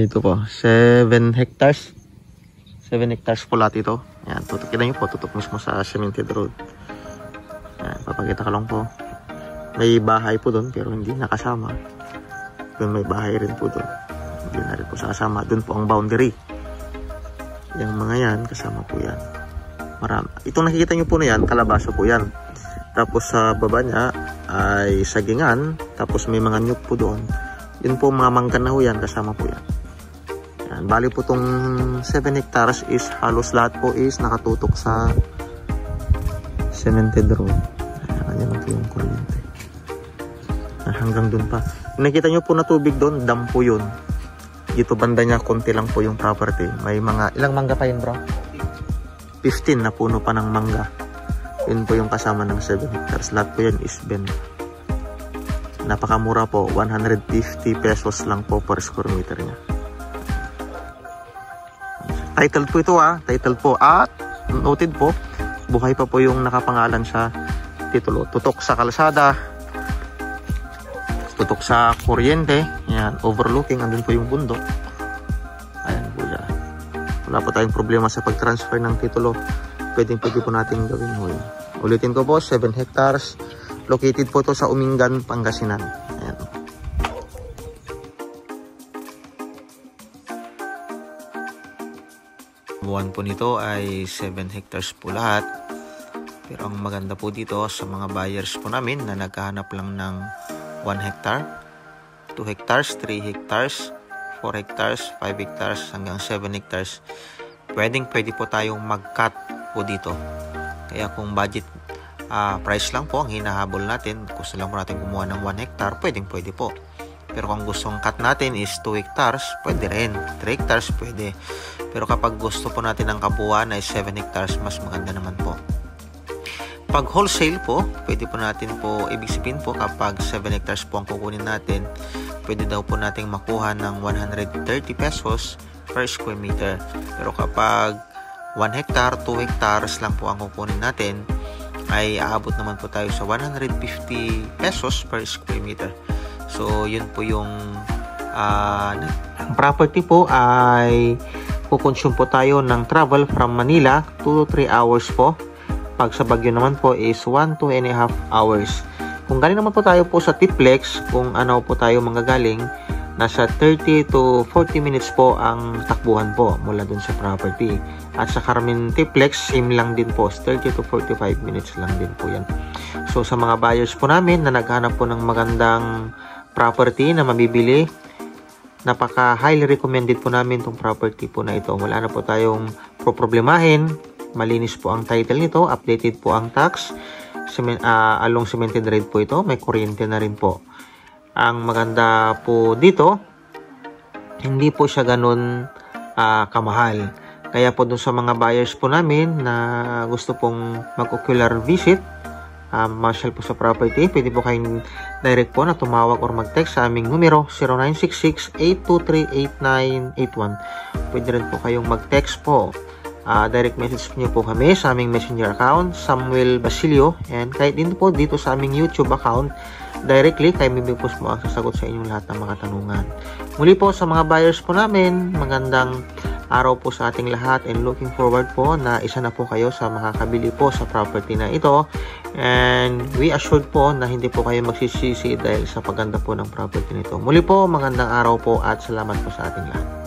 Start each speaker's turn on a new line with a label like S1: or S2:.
S1: Ito po, 7 hectares. 7 hectares po lahat ito. Ayan, kita nyo po, tutok mismo sa cemented road. Ayan, papakita ka lang po. May bahay po doon, pero hindi nakasama. Doon may bahay rin po doon. Hindi na rin po kasama. Doon po ang boundary. Yung mga yan, kasama po yan. Marami. Itong nakikita nyo po na yan, kalabasa po yan. Tapos sa baba niya ay sagingan. Tapos may mga nyug po doon. Yun po mga mangga na ho yan, kasama po yan. Yan. Bali po itong 7 hectares is halos lahat po is nakatutok sa cemented road. Ayan po yung kuryente. Hanggang doon pa. Kung nakita nyo po na tubig doon, dam po yun. Dito banda niya, konti lang po yung property. May mga, ilang mangga pa yun bro? 15 na puno pa ng mangga. Yun po yung kasama ng 7 hectares. Lahat po yan is benta. Napakamura po. 150 pesos lang po per square meter niya. Title po ito Title po. At noted po, buhay pa po yung nakapangalan sa titulo. Tutok sa kalsada. Tutok sa kuryente. Yan. Overlooking. Andun po yung bundok. Ayan po yan. Wala po tayong problema sa pag-transfer ng titulo. Pwede po natin gawin ho. Ulitin ko po, 7 hectares. Located po to sa Umingan, Pangasinan. Ayan. Buwan po nito ay 7 hectares po lahat. Pero ang maganda po dito sa mga buyers po namin na naghahanap lang ng 1 hectare, 2 hectares, 3 hectares, 4 hectares, 5 hectares, hanggang 7 hectares. Pwede po tayong mag-cut po dito. Kaya kung budget price lang po ang hinahabol natin, gusto lang po natin kumuha ng 1 hectare, pwede po. Pero kung gustong cut natin is 2 hectares, pwede rin. 3 hectares, pwede. Pero kapag gusto po natin ng kabuuan ay 7 hectares, mas maganda naman po. Pag wholesale po, pwede po natin po, ibig sabihin po kapag 7 hectares po ang kukunin natin, pwede daw po nating makuha ng 130 pesos per square meter. Pero kapag 1 hectare, 2 hectares lang po ang kukunin natin, ay aabot naman po tayo sa 150 pesos per square meter. So, yun po yung property po ay kukonsume po tayo ng travel from Manila 2 to 3 hours po. Pag sa Baguio naman po is 1 to 1.5 hours. Kung galing naman po tayo po sa Tiplex, kung ano po tayo manggagaling, nasa 30 to 40 minutes po ang takbuhan po mula dun sa property. At sa Carmen Tiplex, same lang din po. 30 to 45 minutes lang din po yan. So sa mga buyers po namin na naghanap po ng magandang property na mabibili, napaka highly recommended po namin itong property po na ito. Wala na po tayong problemahin. Malinis po ang title nito. Updated po ang tax. Along cemented road po ito. May kuryente na rin po. Ang maganda po dito, hindi po siya ganun kamahal. Kaya po dun sa mga buyers po namin na gusto pong mag-ocular visit, marshal po sa property, pwede po kayong direct po na tumawag or mag-text sa aming numero 0966-823-8981. Pwede rin po kayong mag-text po. Direct message niyo po kami sa aming messenger account, Samuel Basilio, and kahit din po dito sa aming YouTube account, directly kay Mimipos mo ang sasagot sa inyong lahat ng mga tanungan. Muli po sa mga buyers po namin, magandang araw po sa ating lahat and looking forward po na isa na po kayo sa makakabili po sa property na ito, and we assured po na hindi po kayo magsisisi dahil sa paganda po ng property nito. Muli po, magandang araw po at salamat po sa ating lahat.